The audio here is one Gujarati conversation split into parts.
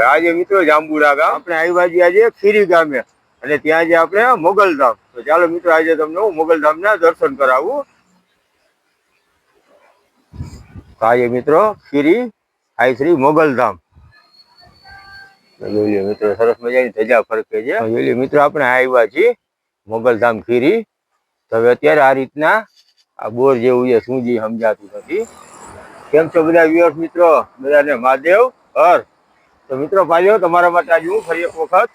આજે મિત્રો જાંબુડા ગામ આપણે આવ્યા છીએ આજે ખીરી ગામે અને ત્યાં જે આપણે મોગલધામ. તો ચાલો મિત્રો આજે તમને હું મોગલધામના દર્શન કરાવું. આજે મિત્રો ખીરી આઈ શ્રી મોગલધામ. જોઈએ મિત્રો સરસ મજાની ધજા ફરકે છે. જોઈએ મિત્રો આપણે આવ્યા છીએ મોગલધામ ખીરી. તો હવે અત્યારે આ રીતના આ બોર જેવું છે શું જે સમજાતું નથી. કેમ છો બધા વ્યુઅર્સ મિત્રો? બધાને મહાદેવ હર. તો મિત્રો ભાઈઓ તમારા માટે આજે હું ફરી એક વખત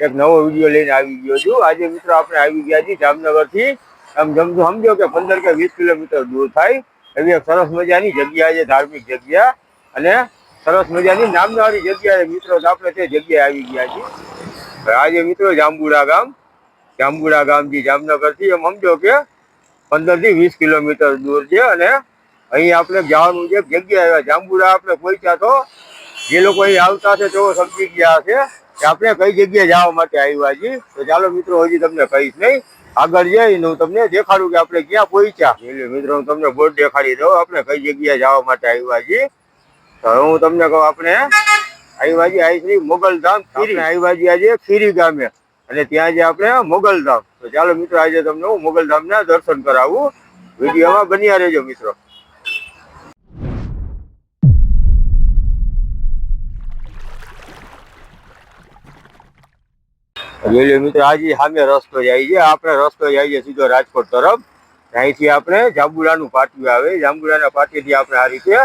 એક નવો વિડીયો લઈને આવી ગયો છું. આજે મિત્રો આપણે આવી ગયા છીએ જામનગર થી આમ સમજો કે 15 કે 20 કિલોમીટર દૂર થાય એવી એક સરસ મજાની જગ્યા છે, ધાર્મિક જગ્યા અને સરસ મજાની નામદારી જગ્યા મિત્રો. આપણે તે જગ્યાએ આવી ગયા છીએ. આજે મિત્રો જાંબુડા ગામથી જામનગર થી એમ સમજો કે 15 થી 20 કિલોમીટર દૂર છે અને અહીં આપણે જવાનું છે જગ્યા જાંબુડા આપણે પહોંચ્યા તો જે લોકો અહીં આવતા છે તેઓ સમજી ગયા છે કે આપણે કઈ જગ્યાએ જવા માટે આવ્યા છીએ. તો ચાલો મિત્રો હજી તમને કહીશ નહીં, આગળ જઈને હું તમને દેખાડું કે આપણે ક્યાં પહોંચ્યા. એટલે મિત્રો હું તમને બોર્ડ દેખાડી દઉં આપણે કઈ જગ્યાએ જવા માટે આવ્યા છીએ. તો હું તમને કહું આપણે આવ્યા છીએ આઈ શ્રી મોગલધામ ખીરી. આવ્યા છીએ આજે ખીરી ગામે અને ત્યાં જે આપણે મોગલધામ. તો ચાલો મિત્રો આજે તમને હું મોગલધામના દર્શન કરાવું. વિડીયોમાં બન્યા રહેજો મિત્રો. જોઈ મિત્રો આજે સામે રસ્તો જાય છે, આપણે રસ્તો જાય છે સીધો રાજકોટ તરફ. અહીંથી આપણે જાંબુડાનું પાટિયું આવે, જાંબુડાના પાટિયાથી આપણે આ રીતે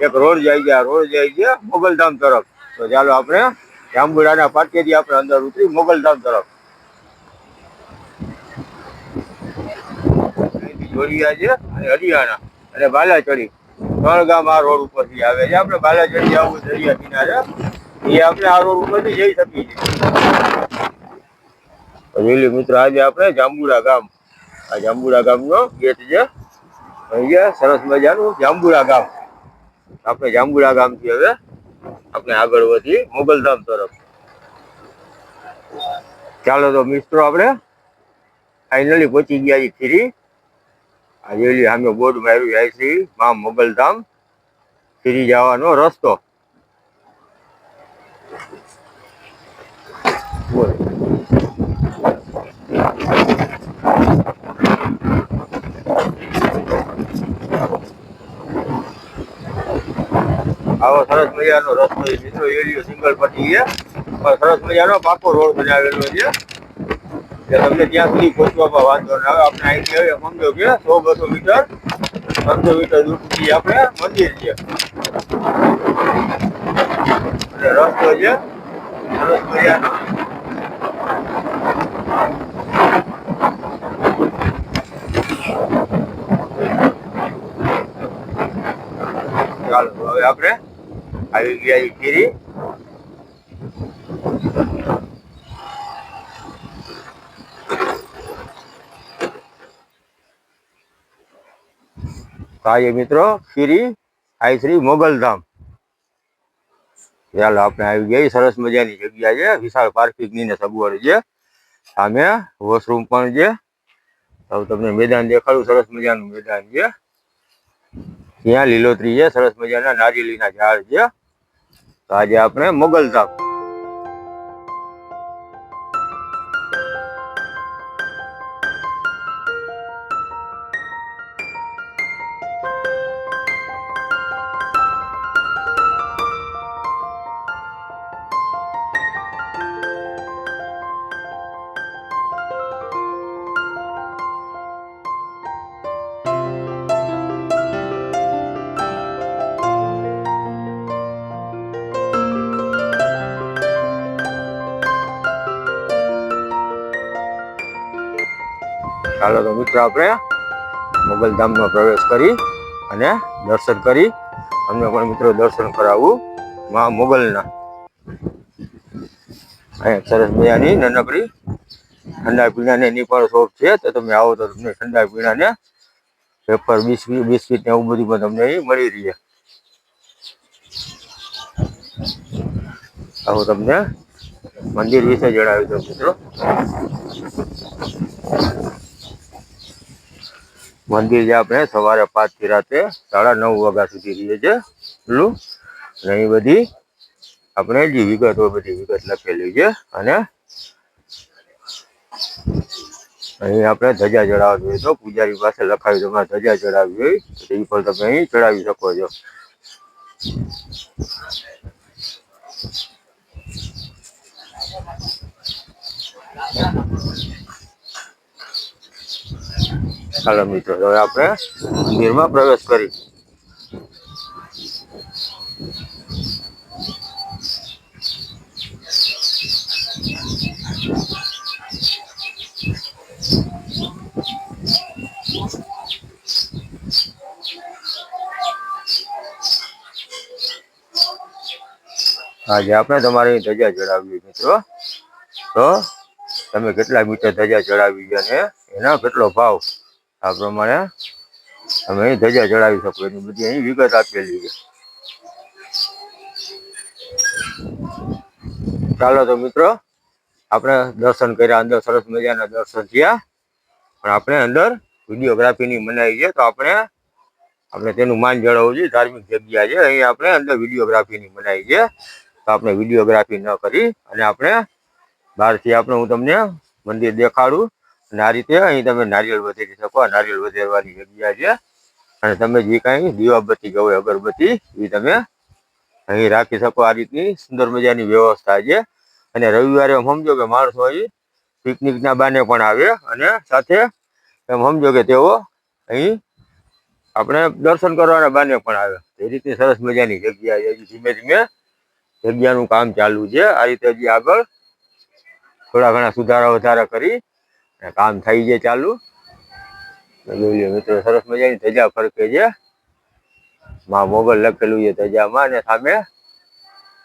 એક રોડ જાય છે, આ રોડ જાય છે મોગલધામ તરફ. તો ચાલો આપણે જાંબુડાના પાટિયાથી આપણે અંદર ઉતરી મોગલધામ તરફ. જોડિયા છે અને હરિયાણા અને બાલાચડી 3 ગામ આ રોડ ઉપરથી આવે છે. આપણે બાલાચડી જવું દરિયા કિનારે એ આપણે આ રોડ ઉપરથી જઈ શકીએ છીએ. જોઈ મિત્રો આજે આપણે જાંબુડા ગામ, આ જાંબુડા ગામનો ગેટ છે. અહીંયા સરસ મજાનું જાંબુડા ગામ. આપણે જાંબુડા ગામથી હવે આપણે આગળ વધી મોગલધામ તરફ. ચાલો તો મિત્રો આપણે ફાઇનલી પહોંચી ગયા છીએ ખીરી. આ જોઈ સામે બોર્ડ માર્યું જાય છે મા મોગલધામ ખીરી જવાનો રસ્તો. આવો સરસ મજાનો રસ્તો મિત્રો એરિયો સિંગલ પટ્ટી છે, સરસ મજાનો પાકો રોડ બનાવેલો છે કે તમને ત્યાં સુધી પહોંચવામાં વાંધો ના આવે. આપણે અહીંથી હવે સમજો કે 100-200 મીટર 500 મીટર દૂર સુધી આપણે મંદિર છે અને રસ્તો છે સરસ મજાનો. ચાલો હવે આપણે આવી ગયા ખીરી. આજે મિત્રો ખીરી આઈ શ્રી મોગલધામ. ચાલો આપણે આવી ગયા સરસ મજાની જગ્યા છે, વિશાળ પાર્કિંગની ને સગવડ છે, સામે વોશરૂમ પણ છે. હવે તમને મેદાન દેખાડું, સરસ મજાનું મેદાન છે, ત્યાં લીલોતરી છે, સરસ મજાના નારિયેળીના ઝાડ છે. તો આજે આપણે મોગલધામ. ચાલો તો મિત્રો આપણે મોગલધામમાં પ્રવેશ કરી અને દર્શન કરી અમને પણ મિત્રો દર્શન કરાવવું મા મોગલના. અહીંયા સરસ મજાની નાનકડી ઠંડા પીણાની એની પણ શોપ છે. તો તમે આવો તો તમને ઠંડા પીણાને પેપર બિસ્કીટ ને એવું બધું પણ તમને અહીં મળી રહે. આવો તમને મંદિર વિશે જણાવી દઉં મિત્રો. મંદિર જે આપણે સવારે 5 થી રાતે 9:30 વાગ્યા સુધી રહીએ છીએ. અહીં બધી આપણે જે વિગત હોય બધી વિગત લખેલી છે. અને અહીં આપણે ધજા ચડાવવા જોઈએ તો પૂજારી પાસે લખાવી તમારે ધજા ચડાવવી હોય તો એ પણ તમે અહીં ચડાવી શકો છો. ચાલો મિત્રો, હવે આપણે મંદિરમાં પ્રવેશ કરી. આજે આપણે તમારી ધજા ચડાવી મિત્રો, તો તમે કેટલા મીટર ધજા ચડાવી છે અને એના કેટલો ભાવ, આ પ્રમાણે તમે અહીં ધજા ચડાવી શકો. એની બધી અહીં વિગત આપેલી છે. ચાલો તો મિત્રો, આપણે દર્શન કર્યા, અંદર સરસ મજાના દર્શન થયા, પણ આપણે અંદર વિડીયોગ્રાફીની મનાઈ છે, તો આપણે તેનું માન જાળવવું જોઈએ. ધાર્મિક જગ્યા છે, અહીં આપણે અંદર વિડીયોગ્રાફીની મનાઈ છે, તો આપણે વિડીયોગ્રાફી ન કરી અને આપણે બહારથી હું તમને મંદિર દેખાડું. અને આ રીતે અહીં તમે નારિયેળ વધેરી શકો. આ નારિયેળ વધેરવાની જગ્યા છે. અને તમે જે કાંઈ દીવાબત્તી કે હોય અગરબત્તી એ તમે અહીં રાખી શકો. આ રીતની સુંદર મજાની વ્યવસ્થા છે. અને રવિવારે સમજો કે માણસો અહીં પિકનિકના બાને પણ આવે અને સાથે એમ સમજો કે તેઓ અહીં આપણે દર્શન કરવાના બાને પણ આવે. એ રીતની સરસ મજાની જગ્યા છે. ધીમે ધીમે જગ્યાનું કામ ચાલુ છે. આ રીતે હજી આગળ થોડા ઘણા સુધારા વધારા કરી અને કામ થઈ જાય ચાલુ. જોઈ લો મિત્રો, સરસ મજાની ધજા ફરકે છે. માં મોગલ લખેલું છે ધજામાં, અને સામે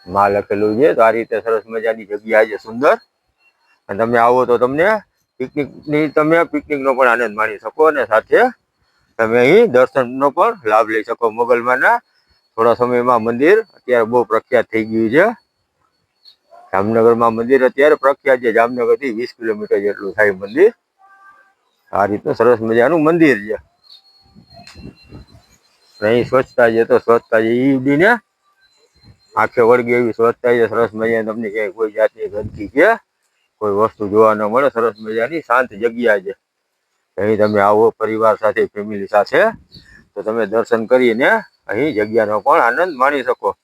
માં લખેલું છે. તો આ રીતે સરસ મજાની જગ્યા છે, સુંદર. અને તમે આવો તો તમને પિકનિકનો પણ આનંદ માણી શકો અને સાથે તમે અહીં દર્શનનો પણ લાભ લઈ શકો. મોગલમાંના થોડા સમયમાં મંદિર અત્યારે બહુ પ્રખ્યાત થઈ ગયું છે. જામનગરમાં મંદિર અત્યારે પ્રખ્યાત છે. જામનગરથી 20 કિલોમીટર જેટલું થાય મંદિર. આ રીતનું સરસ મજાનું મંદિર છે. અહીં સ્વચ્છતા છે, તો સ્વચ્છતા છે એ ઉડીને આંખે વળગે એવી સ્વચ્છતા છે. સરસ મજાની, તમને ક્યાંય કોઈ જાતની ગંદકી કે કોઈ વસ્તુ જોવા ન મળે. સરસ મજાની શાંત જગ્યા છે. અહીં તમે આવો પરિવાર સાથે, ફેમિલી સાથે, તો તમે દર્શન કરીને અહીં જગ્યાનો પણ આનંદ માણી શકો.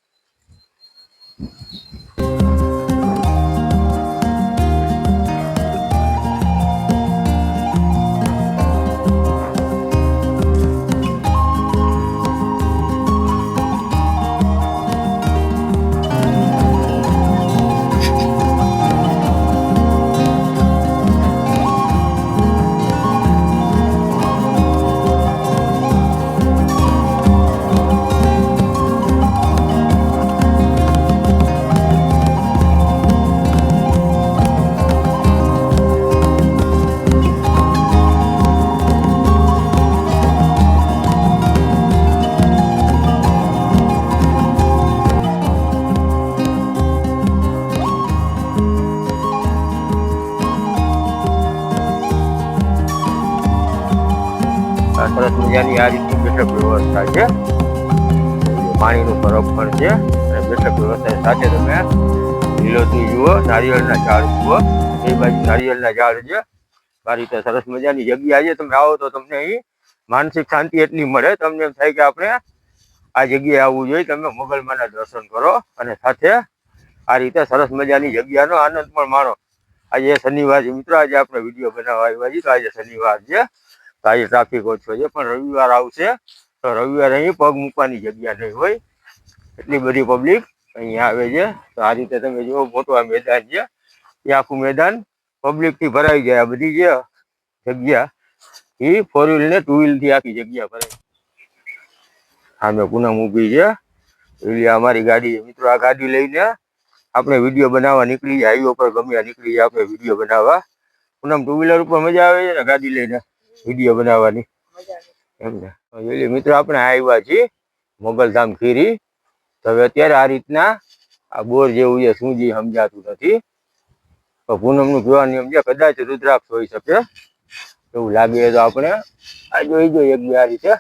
સરસ મજાની આ રીતની બેઠક વ્યવસ્થા છે. પાણીનું બરફ પણ છે અને બેઠક વ્યવસ્થા સાથે તમે લીલોતરી જુઓ, નારિયેળના ઝાડ જુઓ. એ બાજુ નારિયેળના ઝાડ છે. આ રીતે સરસ મજાની જગ્યા છે. તમે આવો તો તમને અહીં માનસિક શાંતિ એટલી મળે, તમને એમ થાય કે આપણે આ જગ્યાએ આવવું જોઈએ. તમે મોગલમાંના દર્શન કરો અને સાથે આ રીતે સરસ મજાની જગ્યાનો આનંદ પણ માણો. આજે શનિવાર છે મિત્રો, આજે આપણે વિડીયો બનાવવા આવ્યા છીએ. તો આજે શનિવાર છે, તો આજે ટ્રાફિક ઓછો છે, પણ રવિવાર આવશે તો રવિવારે અહીં પગ મૂકવાની જગ્યા નહીં હોય, એટલી બધી પબ્લિક અહીંયા આવે છે. તો આ રીતે તમે જુઓ, મોટું આ મેદાન છે. એ આખું મેદાન પબ્લિકથી ભરાઈ જાય. આ બધી જે જગ્યા એ 4 વ્હીલ ને 2 વ્હીલથી આખી જગ્યા ભરાય. સામે પૂનમ ઊભી છે, એટલે અમારી ગાડી છે મિત્રો. આ ગાડી લઈને આપણે વિડીયો બનાવવા નીકળી જાય. હાઈવે પર ગમે નીકળી જાય આપણે વિડીયો બનાવવા. પૂનમ 2 વ્હીલર ઉપર મજા આવે છે ને ગાડી લઈને વિડીયો બનાવવાની, એમ ને. એટલે મિત્રો, આપણે આવ્યા છીએ મોગલધામ ખીરી. તો હવે અત્યારે આ રીતના આ બોર જેવું છે, શું જે સમજાતું નથી. તો પૂનમનું પીવાનું નિયમ છે, કદાચ રુદ્રાક્ષ હોઈ શકે એવું લાગે. તો આપણે આ જોઈ જોઈએ એક બે આ રીતે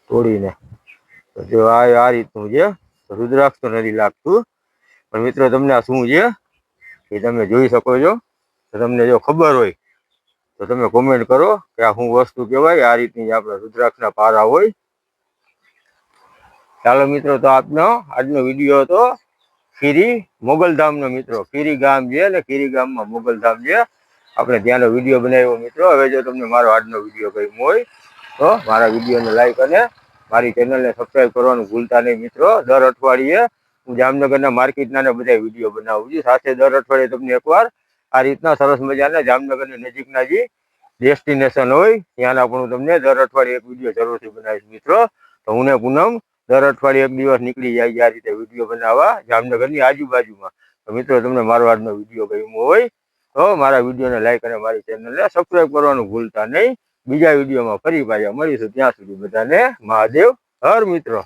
તોડીને. તો જો આ રીતનું છે. રુદ્રાક્ષ તો નથી લાગતું, પણ મિત્રો તમને આ શું છે એ તમે જોઈ શકો છો. તો તમને જો ખબર હોય તો તમે કોમેન્ટ કરો કે આ શું વસ્તુ કહેવાય. આ રીતની આપણે રુદ્રાક્ષના પારા હોય. ચાલો મિત્રો, તો આપનો આજનો વિડીયો હતો ખીરી મોગલધામનો. મિત્રો ખીરી ગામ છે ને ખીરી ગામમાં મોગલધામ છે, આપણે ત્યાંનો વિડીયો બનાવ્યો. મિત્રો હવે જો તમને મારો આજનો વિડીયો ગમ્યો હોય તો મારા વિડીયોને લાઈક અને મારી ચેનલને સબસ્ક્રાઈબ કરવાનું ભૂલતા નહીં. મિત્રો દર અઠવાડિયે હું જામનગરના માર્કેટના ને બધા વિડીયો બનાવું છું. સાથે દર અઠવાડિયે તમને એકવાર આ રીતના સરસ મજાના જામનગરની નજીકના જે ડેસ્ટિનેશન હોય ત્યાંના પણ હું તમને દર અઠવાડિયે એક વિડીયો જરૂરથી બનાવીશ. મિત્રો તો હું ને પૂનમ દર અઠવાડિયે એક દિવસ નીકળી જાય આ રીતે વિડીયો બનાવવા જામનગરની આજુબાજુમાં. તો મિત્રો તમને મારો આજનો વિડીયો ગમ્યો હોય તો મારા વિડીયોને લાઈક અને મારી ચેનલને સબસ્ક્રાઈબ કરવાનું ભૂલતા નહીં. બીજા વિડીયોમાં ફરી પાછા મળીશું. ત્યાં સુધી બધાને મહાદેવ હર. મિત્રો